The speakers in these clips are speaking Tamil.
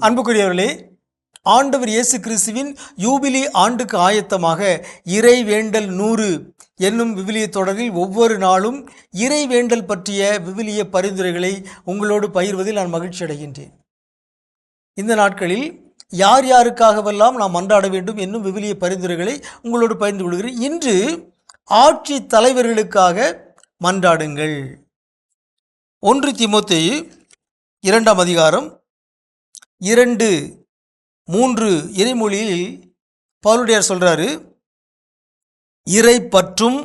அன்புக்குரியவர்களே, ஆண்டவர் இயேசு கிறிஸ்துவின் யூபிலி ஆண்டுக்கு ஆயத்தமாக இறைவேண்டல் 100 என்னும் விவிலிய தொடரில் ஒவ்வொரு நாளும் இறைவேண்டல் பற்றிய விவிலிய பரிந்துரைகளை உங்களோடு பகிர்வதில் நான் மகிழ்ச்சி அடைகின்றேன். இந்த நாட்களில் யார் யாருக்காகவெல்லாம் நாம் மன்றாட வேண்டும் என்னும் விவிலிய பரிந்துரைகளை உங்களோடு பகிர்ந்து கொள்கிறேன். இன்று ஆட்சி தலைவர்களுக்காக மன்றாடுங்கள். 1 தீமோத்தேயு 2ஆம் அதிகாரம் 2-3 இறைமொழியில் பவுலுடையார் சொல்றாரு, இறை பற்றும்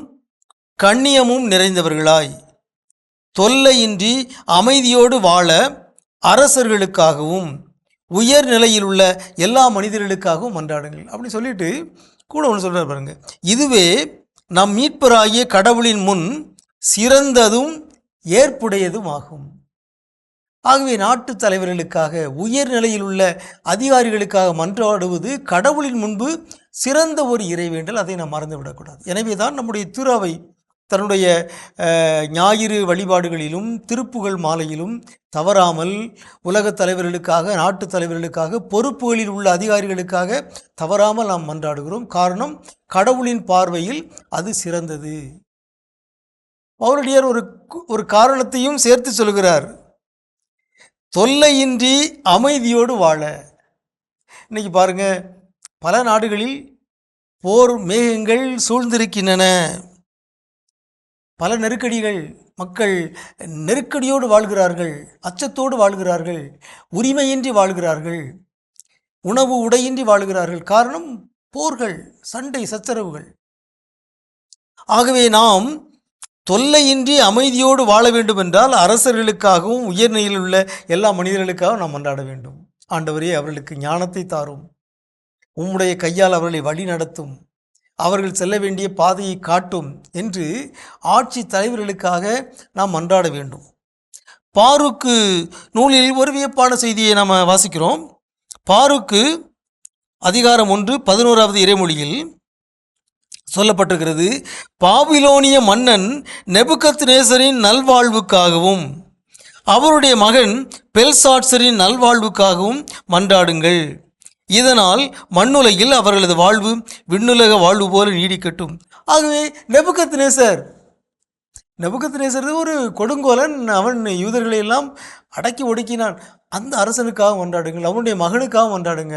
கண்ணியமும் நிறைந்தவர்களாய் தொல்லையின்றி அமைதியோடு வாழ அரசர்களுக்காகவும் உயர் நிலையில் உள்ள எல்லா மனிதர்களுக்காகவும் மன்றாடுங்கள் அப்படின்னு சொல்லிட்டு கூட ஒன்று சொல்றாரு பாருங்க. இதுவே நம் மீட்பராகிய கடவுளின் முன் சிறந்ததும் ஏற்புடையதும் ஆகும். ஆகவே நாட்டு தலைவர்களுக்காக உயர் நிலையில் உள்ள அதிகாரிகளுக்காக மன்றாடுவது கடவுளின் முன்பு சிறந்த ஒரு இறைவேண்டல். அதை நாம் மறந்துவிடக்கூடாது. எனவே தான் நம்முடைய திருஅவை தன்னுடைய ஞாயிறு வழிபாடுகளிலும் திருப்புகழ் மாலையிலும் தவறாமல் உலகத் தலைவர்களுக்காக, நாட்டு தலைவர்களுக்காக, பொறுப்புகளில் உள்ள அதிகாரிகளுக்காக தவறாமல் நாம் மன்றாடுகிறோம். காரணம், கடவுளின் பார்வையில் அது சிறந்தது. பவுலடியார் ஒரு காரணத்தையும் சேர்த்து சொல்கிறார், தொல்லையின்றி அமைதியோடு வாழ. இன்னைக்கு பாருங்க, பல நாடுகளில் போர் மேகங்கள் சூழ்ந்திருக்கின்றன. பல நெருக்கடிகள், மக்கள் நெருக்கடியோடு வாழ்கிறார்கள், அச்சத்தோடு வாழ்கிறார்கள், உரிமையின்றி வாழ்கிறார்கள், உணவு உடையின்றி வாழ்கிறார்கள். காரணம், போர்கள், சண்டை சச்சரவுகள். ஆகவே நாம் தொல்லையின்றி அமைதியோடு வாழ வேண்டும் என்றால் அரசர்களுக்காகவும் உயர்நிலையில் உள்ள எல்லா மனிதர்களுக்காகவும் நாம் மன்றாட வேண்டும். ஆண்டவரே, அவர்களுக்கு ஞானத்தை தாரும், உம்முடைய கையால் அவர்களை வழி நடத்தும், அவர்கள் செல்ல வேண்டிய பாதையை காட்டும் என்று ஆட்சி தலைவர்களுக்காக நாம் மன்றாட வேண்டும். பாருக்கு நூலில் ஒரு வியப்பான செய்தியை நாம் வாசிக்கிறோம். பாருக்கு அதிகாரம் 1 11வது இறைமொழியில் சொல்லப்பட்டிருக்கிறது, பாபிலோனிய மன்னன் நெபுகத்நேசரின் நல்வாழ்வுக்காகவும் அவருடைய மகன் பெல்சாட்சரின் நல்வாழ்வுக்காகவும் மன்றாடுங்கள். இதனால் மண்ணுலகில் அவர்களது வாழ்வு விண்ணுலக வாழ்வு போல நீடிக்கட்டும். ஆகவே நெபுகத்நேசர் ஒரு கொடுங்கோலன். அவன் யூதர்களை எல்லாம் அடக்கி ஒடுக்கினான். அந்த அரசனுக்காக மன்றாடுங்கள், அவனுடைய மகனுக்காக மன்றாடுங்க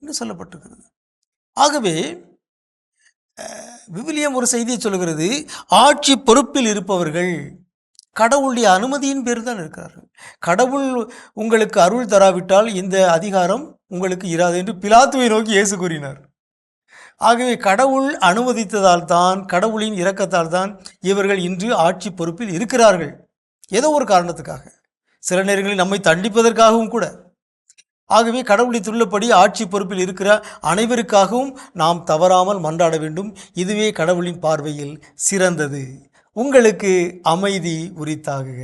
என்று சொல்லப்பட்டிருக்கிறது. ஆகவே விவிலியம் ஒரு செய்தியை சொல்கிறது, ஆட்சி பொறுப்பில் இருப்பவர்கள் கடவுளுடைய அனுமதியின் பேர் தான் இருக்கிறார்கள். கடவுள் உங்களுக்கு அருள் தராவிட்டால் இந்த அதிகாரம் உங்களுக்கு இராது என்று பிலாத்துவை நோக்கி இயேசு கூறினார். ஆகவே கடவுள் அனுமதித்ததால் தான், கடவுளின் இரக்கத்தால் தான் இவர்கள் இன்று ஆட்சி பொறுப்பில் இருக்கிறார்கள். ஏதோ ஒரு காரணத்துக்காக, சில நேரங்களில் நம்மை தண்டிப்பதற்காகவும் கூட. ஆகவே கடவுளை துள்ளபடி ஆட்சி பொறுப்பில் இருக்கிற அனைவருக்காகவும் நாம் தவறாமல் மன்றாட வேண்டும். இதுவே கடவுளின் பார்வையில் சிறந்தது. உங்களுக்கு அமைதி உரித்தாகுக.